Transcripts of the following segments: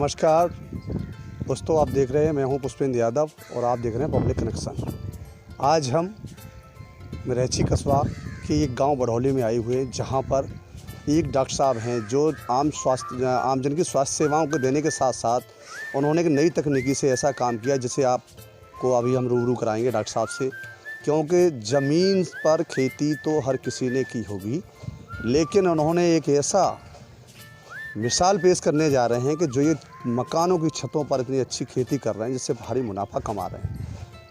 नमस्कार दोस्तों, आप देख रहे हैं, मैं हूं पुष्पेंद्र यादव और आप देख रहे हैं पब्लिक कनेक्शन। आज हम मरेची कस्बा के एक गांव बरौली में आए हुए हैं, जहां पर एक डॉक्टर साहब हैं जो आम जन की स्वास्थ्य सेवाओं को देने के साथ साथ उन्होंने एक नई तकनीकी से ऐसा काम किया जिसे आपको अभी हम रूबरू कराएंगे डॉक्टर साहब से। क्योंकि ज़मीन पर खेती तो हर किसी ने की होगी, लेकिन उन्होंने एक ऐसा मिसाल पेश करने जा रहे हैं कि जो ये मकानों की छतों पर इतनी अच्छी खेती कर रहे हैं जिससे भारी मुनाफा कमा रहे हैं।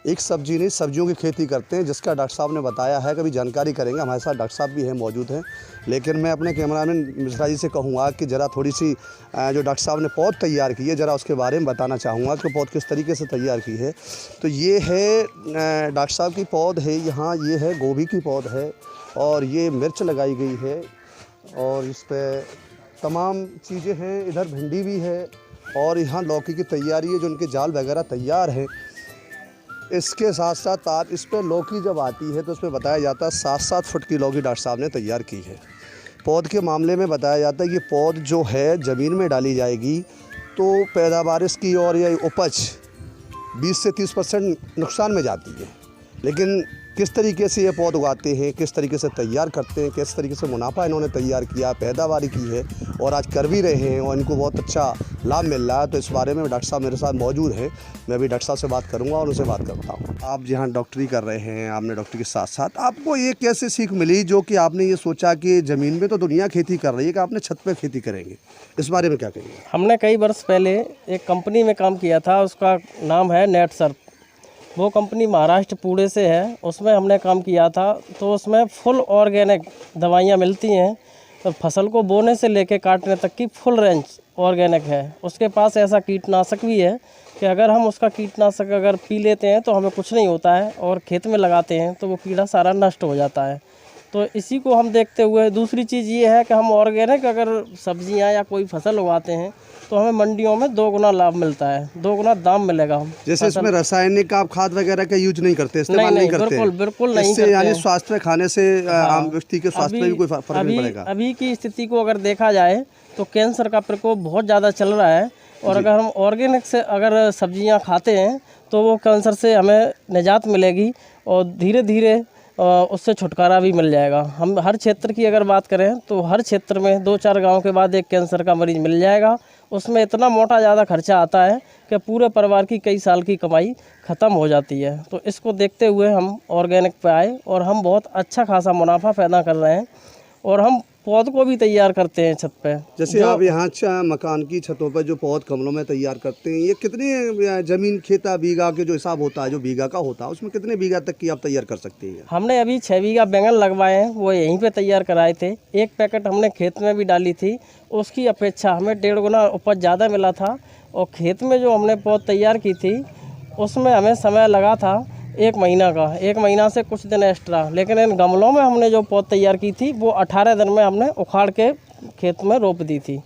एक सब्जी नहीं, सब्जियों की खेती करते हैं, जिसका डॉक्टर साहब ने बताया है। कभी जानकारी करेंगे, हमारे साथ डॉक्टर साहब भी हैं, मौजूद हैं। लेकिन मैं अपने कैमरामैन मिश्रा जी से कहूँगा कि ज़रा थोड़ी सी जो डॉक्टर साहब ने पौध तैयार की है, ज़रा उसके बारे में बताना चाहूँगा कि पौध किस तरीके से तैयार की है। तो ये है डॉक्टर साहब की पौध है, यहाँ ये है गोभी की पौध है और ये मिर्च लगाई गई है और इस पर तमाम चीज़ें हैं। इधर भिंडी भी है और यहाँ लौकी की तैयारी है, जो उनके जाल वगैरह तैयार हैं। इसके साथ साथ आप इस पर लौकी जब आती है तो उसमें बताया जाता है 7-7 फुट की लौकी डॉक्टर साहब ने तैयार की है। पौध के मामले में बताया जाता है कि पौध जो है ज़मीन में डाली जाएगी तो पैदावार इसकी और ये उपज 20 से 30% नुकसान में जाती है। लेकिन किस तरीके से ये पौध उगाते हैं, किस तरीके से तैयार करते हैं, किस तरीके से मुनाफा इन्होंने तैयार किया, पैदावारी की है और आज कर भी रहे हैं और इनको बहुत अच्छा लाभ मिल रहा है। तो इस बारे में डॉक्टर साहब मेरे साथ मौजूद हैं। मैं भी डॉक्टर साहब से बात करूंगा और उनसे बात करता हूं। आप जहां डॉक्टरी कर रहे हैं, आपने डॉक्टरी के साथ साथ आपको ये कैसे सीख मिली जो कि आपने ये सोचा कि ज़मीन में तो दुनिया खेती कर रही है कि आपने छत पर खेती करेंगे? इस बारे में क्या कहेंगे? हमने कई वर्ष पहले एक कंपनी में काम किया था, उसका नाम है नेटसर्फ। वो कंपनी महाराष्ट्र पुणे से है, उसमें हमने काम किया था। तो उसमें फुल ऑर्गेनिक दवाइयाँ मिलती हैं, तो फसल को बोने से लेके काटने तक की फुल रेंज ऑर्गेनिक है। उसके पास ऐसा कीटनाशक भी है कि अगर हम उसका कीटनाशक अगर पी लेते हैं तो हमें कुछ नहीं होता है और खेत में लगाते हैं तो वो कीड़ा सारा नष्ट हो जाता है। तो इसी को हम देखते हुए दूसरी चीज़ ये है कि हम ऑर्गेनिक अगर सब्जियां या कोई फसल उगाते हैं तो हमें मंडियों में 2 गुना लाभ मिलता है, 2 गुना दाम मिलेगा। हम जैसे इसमें रासायनिक आप खाद वगैरह का यूज नहीं करते, इस्तेमाल नहीं करते? बिल्कुल नहीं इससे करते यानी हैं। स्वास्थ्य में खाने से आम व्यक्ति के स्वास्थ्य में भी कोई फर्क नहीं पड़ेगा? अभी की स्थिति को अगर देखा जाए तो कैंसर का प्रकोप बहुत ज़्यादा चल रहा है और अगर हम ऑर्गेनिक से अगर सब्जियां खाते हैं तो वो कैंसर से हमें निजात मिलेगी और धीरे धीरे उससे छुटकारा भी मिल जाएगा। हम हर क्षेत्र की अगर बात करें तो हर क्षेत्र में 2-4 गांव के बाद एक कैंसर का मरीज मिल जाएगा। उसमें इतना मोटा ज़्यादा खर्चा आता है कि पूरे परिवार की कई साल की कमाई ख़त्म हो जाती है। तो इसको देखते हुए हम ऑर्गेनिक पे आए और हम बहुत अच्छा खासा मुनाफा पैदा कर रहे हैं और हम पौध को भी तैयार करते हैं छत पे। जैसे आप यहाँ मकान की छतों पर जो पौध गमलों में तैयार करते हैं, ये कितनी ज़मीन खेता बीघा के जो हिसाब होता है, जो बीघा का होता है, उसमें कितने बीघा तक की आप तैयार कर सकते हैं? हमने अभी 6 बीघा बैंगन लगवाए हैं, वो यहीं पे तैयार कराए थे। एक पैकेट हमने खेत में भी डाली थी, उसकी अपेक्षा हमें 1.5 गुना उपज ज़्यादा मिला था। और खेत में जो हमने पौध तैयार की थी उसमें हमें समय लगा था 1 महीना का, 1 महीना से कुछ दिन एक्स्ट्रा। लेकिन इन गमलों में हमने जो पौध तैयार की थी वो 18 दिन में हमने उखाड़ के खेत में रोप दी थी।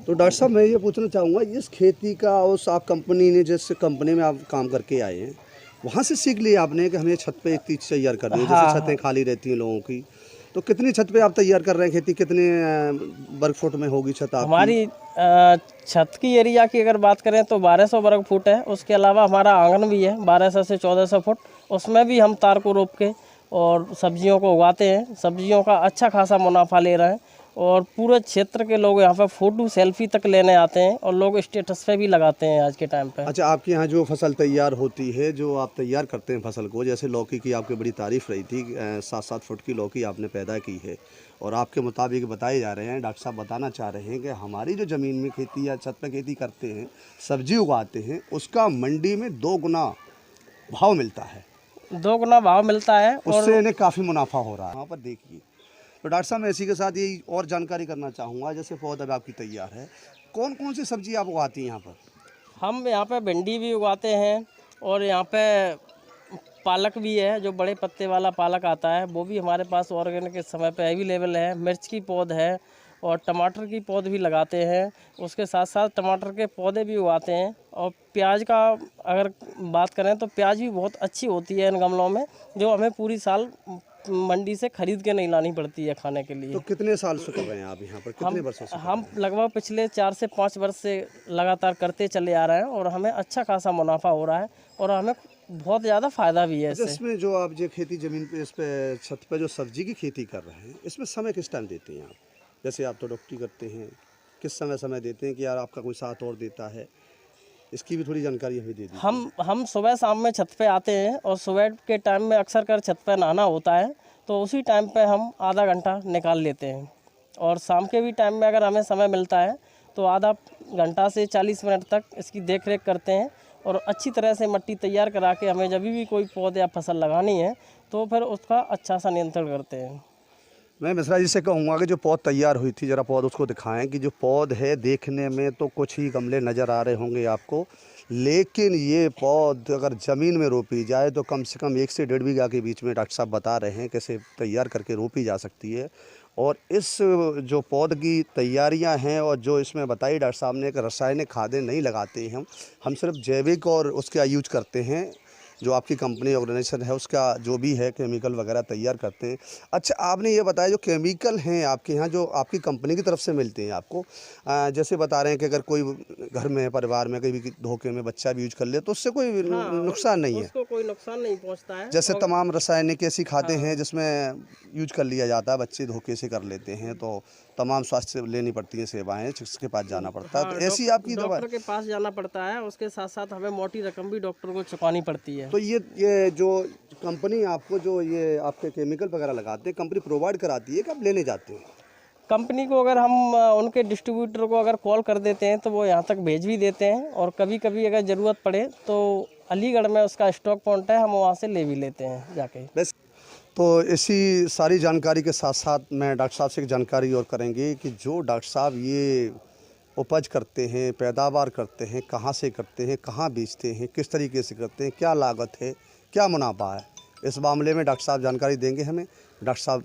तो डॉक्टर साहब, मैं ये पूछना चाहूँगा, इस खेती का उस आप कंपनी ने, जिस कंपनी में आप काम करके आए हैं, वहाँ से सीख लिया आपने कि हमें छत पे एक चीज़ तैयार करनी है? जैसे छतें खाली रहती हैं लोगों की, तो कितनी छत पे आप तैयार कर रहे हैं खेती? कितने वर्ग फुट में होगी छत आपकी? हमारी छत की एरिया की अगर बात करें तो 1200 वर्ग फुट है। उसके अलावा हमारा आंगन भी है 1200 से 1400 फुट। उसमें भी हम तार को रोप के और सब्जियों को उगाते हैं। सब्जियों का अच्छा खासा मुनाफा ले रहे हैं और पूरे क्षेत्र के लोग यहाँ पे फ़ोटो सेल्फी तक लेने आते हैं और लोग स्टेटस पे भी लगाते हैं आज के टाइम पे। अच्छा, आपके यहाँ जो फसल तैयार होती है, जो आप तैयार करते हैं फसल को, जैसे लौकी की आपकी बड़ी तारीफ़ रही थी, 7-7 फुट की लौकी आपने पैदा की है और आपके मुताबिक बताए जा रहे हैं, डॉक्टर साहब बताना चाह रहे हैं कि हमारी जो ज़मीन में खेती या छत पर खेती करते हैं, सब्जी उगाते हैं, उसका मंडी में 2 गुना भाव मिलता है। 2 गुना भाव मिलता है और उससे इन्हें काफ़ी मुनाफा हो रहा है। वहाँ पर देखिए, तो डॉक्टर साहब मैं इसी के साथ यही और जानकारी करना चाहूँगा। जैसे पौध अब आपकी तैयार है, कौन कौन सी सब्जी आप उगाती हैं यहाँ पर? हम यहाँ पे भिंडी भी उगाते हैं और यहाँ पे पालक भी है, जो बड़े पत्ते वाला पालक आता है, वो भी हमारे पास ऑर्गेनिक के समय पे अवेलेबल है। मिर्च की पौध है और टमाटर की पौध भी लगाते हैं। उसके साथ साथ टमाटर के पौधे भी उगाते हैं। और प्याज का अगर बात करें तो प्याज भी बहुत अच्छी होती है इन गमलों में, जो हमें पूरी साल मंडी से खरीद के नहीं लानी पड़ती है खाने के लिए। तो कितने साल से कर रहे हैं आप यहाँ पर, कितने वर्षों से? हम लगभग पिछले 4 से 5 वर्ष से लगातार करते चले आ रहे हैं और हमें अच्छा खासा मुनाफा हो रहा है और हमें बहुत ज़्यादा फ़ायदा भी है इससे। इसमें जो आप जो खेती ज़मीन पे, इस पे छत पे जो सब्जी की खेती कर रहे हैं, इसमें समय किस टाइम देते हैं आप? जैसे आप तो डॉक्टरी करते हैं, किस समय देते हैं कि यार आपका कोई साथ और देता है, इसकी भी थोड़ी जानकारी हमें दे दीजिए। हम सुबह शाम में छत पे आते हैं और सुबह के टाइम में अक्सर कर छत पे नहाना होता है, तो उसी टाइम पे हम आधा घंटा निकाल लेते हैं। और शाम के भी टाइम में अगर हमें समय मिलता है तो आधा घंटा से 40 मिनट तक इसकी देख रेख करते हैं और अच्छी तरह से मिट्टी तैयार करा के हमें जब भी कोई पौधे या फसल लगानी है तो फिर उसका अच्छा सा नियंत्रण करते हैं। मैं मिश्रा जी से कहूँगा कि जो पौध तैयार हुई थी, ज़रा पौध उसको दिखाएं कि जो पौध है देखने में तो कुछ ही गमले नज़र आ रहे होंगे आपको, लेकिन ये पौध अगर ज़मीन में रोपी जाए तो कम से कम 1 से 1.5 बीघा के बीच में डॉक्टर साहब बता रहे हैं कैसे तैयार करके रोपी जा सकती है। और इस जो पौध की तैयारियां हैं और जो इसमें बताई डॉक्टर साहब ने कि रासायनिक खादें नहीं लगाते हैं, हम सिर्फ जैविक और उसका यूज करते हैं, जो आपकी कंपनी ऑर्गेनाइजेशन है उसका जो भी है केमिकल वगैरह तैयार करते हैं। अच्छा, आपने ये बताया जो केमिकल हैं आपके यहाँ जो आपकी कंपनी की तरफ से मिलते हैं आपको, जैसे बता रहे हैं कि अगर कोई घर में परिवार में कभी धोखे में बच्चा भी यूज कर ले तो उससे कोई नुकसान नहीं है, उसको कोई नुकसान नहीं पहुंचता है। जैसे तमाम रासायनिक ऐसी खादें हैं जिसमें यूज कर लिया जाता है, बच्चे धोखे से कर लेते हैं तो तमाम स्वास्थ्य लेनी पड़ती हैं सेवाएं, चिकित्सक के पास जाना पड़ता है, तो ऐसी आपकी दवा डॉक्टर के पास जाना पड़ता है, उसके साथ साथ हमें मोटी रकम भी डॉक्टर को चुकानी पड़ती है। तो ये जो कंपनी आपको जो ये आपके केमिकल वगैरह लगाते हैं, कंपनी प्रोवाइड कराती है कि आप लेने जाते हैं? कंपनी को अगर हम उनके डिस्ट्रीब्यूटर को अगर कॉल कर देते हैं तो वो यहाँ तक भेज भी देते हैं और कभी कभी अगर ज़रूरत पड़े तो अलीगढ़ में उसका स्टॉक पॉइंट है, हम वहाँ से ले भी लेते हैं जाके। बस तो इसी सारी जानकारी के साथ साथ मैं डॉक्टर साहब से एक जानकारी और करेंगे कि जो डॉक्टर साहब ये उपज करते हैं, पैदावार करते हैं, कहाँ से करते हैं, कहाँ बेचते हैं, किस तरीके से करते हैं, क्या लागत है, क्या मुनाफा है, इस मामले में डॉक्टर साहब जानकारी देंगे हमें। डॉक्टर साहब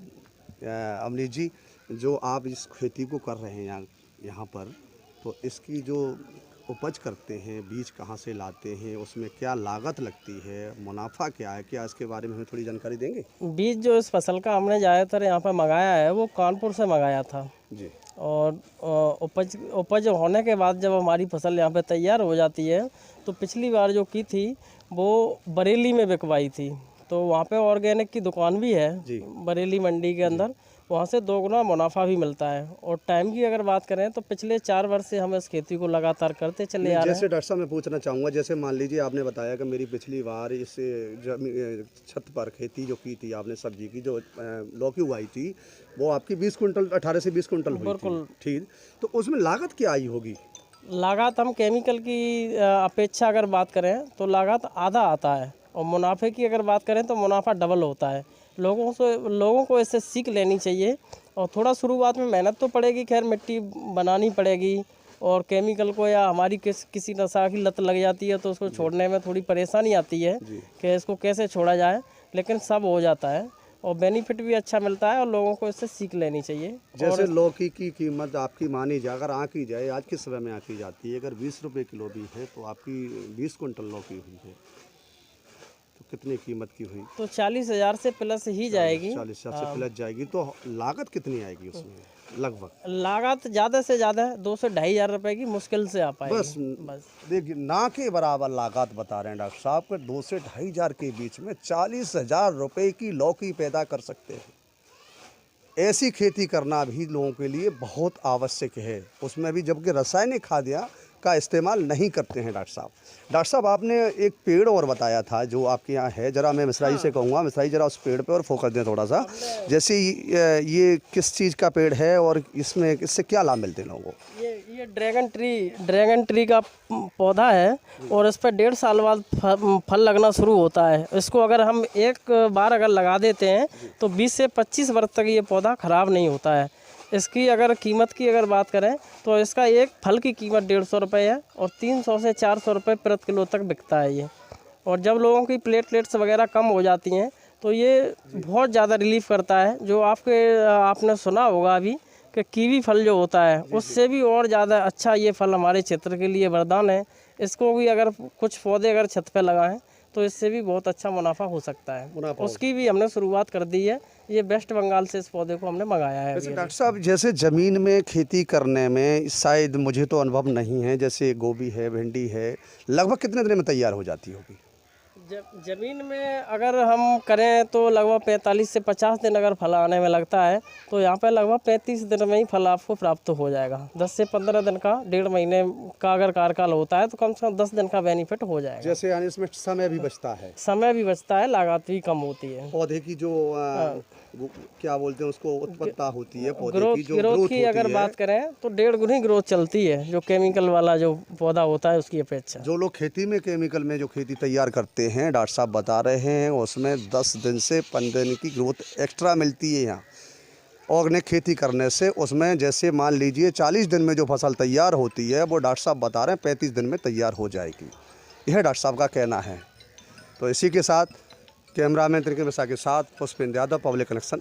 अमनीत जी, जो आप इस खेती को कर रहे हैं यहाँ पर, तो इसकी जो उपज करते हैं, बीज कहाँ से लाते हैं, उसमें क्या लागत लगती है, मुनाफा क्या है, क्या इसके बारे में हमें थोड़ी जानकारी देंगे? बीज जो इस फसल का हमने ज़्यादातर यहाँ पर मंगाया है वो कानपुर से मंगाया था जी। और उपज होने के बाद जब हमारी फसल यहाँ पे तैयार हो जाती है तो पिछली बार जो की थी वो बरेली में बिकवाई थी, तो वहाँ पे ऑर्गेनिक की दुकान भी है बरेली मंडी के अंदर, वहाँ से 2 गुना मुनाफा भी मिलता है। और टाइम की अगर बात करें तो पिछले 4 वर्ष से हम इस खेती को लगातार करते चले आ रहे हैं। जैसे डॉक्टर साहब मैं पूछना चाहूँगा, जैसे मान लीजिए आपने बताया कि मेरी पिछली बार इस छत पर खेती जो की थी आपने सब्जी की, जो लौकी उगाई थी वो आपकी 20 कुंटल 18 से 20 कुंटल हुई थी, ठीक, तो उसमें लागत क्या आई होगी? लागत हम केमिकल की अपेक्षा अगर बात करें तो लागत आधा आता है और मुनाफे की अगर बात करें तो मुनाफा डबल होता है। लोगों को इससे सीख लेनी चाहिए और थोड़ा शुरुआत में मेहनत तो पड़ेगी, खैर मिट्टी बनानी पड़ेगी और केमिकल को या हमारी किसी नशा की लत लग जाती है तो उसको छोड़ने में थोड़ी परेशानी आती है कि इसको कैसे छोड़ा जाए, लेकिन सब हो जाता है और बेनिफिट भी अच्छा मिलता है और लोगों को इससे सीख लेनी चाहिए। जैसे लौकी की कीमत आपकी मानी जाए, अगर आँकी जाए, आज के समय में आँकी जाती है, अगर 20 रुपये किलो भी है तो आपकी 20 कुंटल लौकी हुई है तो कितनी कीमत की हुई? तो 40,000 से प्लस ही जाएगी। 40,000 से प्लस जाएगी। तो लागत कितनी आएगी उसमें लगभग? लागत ज़्यादा से ज़्यादा 2 से 2,500 रुपये की मुश्किल से आ पाएगी। बस देखिए, ना के बराबर लागत बता रहे हैं डॉक्टर साहब के, 2 से 2,500 के बीच में 40,000 रुपये की लौकी पैदा कर सकते हैं। ऐसी खेती करना भी लोगों के लिए बहुत आवश्यक है, उसमें भी जबकि रासायनिक खादियाँ का इस्तेमाल नहीं करते हैं डॉक्टर साहब। डॉक्टर साहब, आपने एक पेड़ और बताया था जो आपके यहाँ है, ज़रा मैं मिश्रा जी से कहूँगा, मिश्रा जी ज़रा उस पेड़ पे और फोकस दें थोड़ा सा। जैसे ये किस चीज़ का पेड़ है और इसमें इससे क्या लाभ मिलते हैं लोगों को? ये ड्रैगन ट्री का पौधा है और इस पर 1.5 साल बाद फल लगना शुरू होता है। इसको अगर हम एक बार अगर लगा देते हैं तो 20 से 25 वर्ष तक ये पौधा ख़राब नहीं होता है। इसकी अगर कीमत की अगर बात करें तो इसका एक फल की कीमत 150 रुपये है और 300 से 400 रुपये प्रति किलो तक बिकता है ये। और जब लोगों की प्लेटलेट्स वगैरह कम हो जाती हैं तो ये बहुत ज़्यादा रिलीफ करता है। जो आपने सुना होगा अभी कि कीवी फल जो होता है उससे भी और ज़्यादा अच्छा ये फल हमारे क्षेत्र के लिए वरदान है। इसको भी अगर कुछ पौधे अगर छत पे लगाएं तो इससे भी बहुत अच्छा मुनाफा हो सकता है। मुनाफा हो उसकी भी हमने शुरुआत कर दी है। ये वेस्ट बंगाल से इस पौधे को हमने मंगाया है वैसे अभी। डॉक्टर साहब, जैसे ज़मीन में खेती करने में शायद मुझे तो अनुभव नहीं है, जैसे गोभी है, भिंडी है, लगभग कितने दिन में तैयार हो जाती होगी? ज़मीन में अगर हम करें तो लगभग 45 से 50 दिन अगर फल आने में लगता है, तो यहाँ पे लगभग 35 दिन में ही फल आपको प्राप्त हो जाएगा। 10 से 15 दिन का, 1.5 महीने का अगर कार्यकाल होता है तो कम से कम 10 दिन का बेनिफिट हो जाएगा। जैसे यानी इसमें समय भी बचता है, समय भी बचता है, लागत भी कम होती है। पौधे की जो क्या बोलते हैं उसको, उत्पत्ता होती है पौधे ग्रोथ की, जो ग्रोथ ग्रोथ की होती अगर है। बात करें तो 1.5 गुनी ग्रोथ चलती है जो केमिकल वाला जो पौधा होता है उसकी अपेक्षा। जो लोग खेती में केमिकल में जो खेती तैयार करते हैं, डॉक्टर साहब बता रहे हैं, उसमें 10 दिन से 15 दिन की ग्रोथ एक्स्ट्रा मिलती है। यहाँ ऑर्गेनिक खेती करने से उसमें जैसे मान लीजिए 40 दिन में जो फसल तैयार होती है, वो डॉक्टर साहब बता रहे हैं 35 दिन में तैयार हो जाएगी। यह डॉक्टर साहब का कहना है। तो इसी के साथ कैमरामैन त्रिकम के साथ पुष्पेंद्र यादव, पब्लिक कनेक्शन।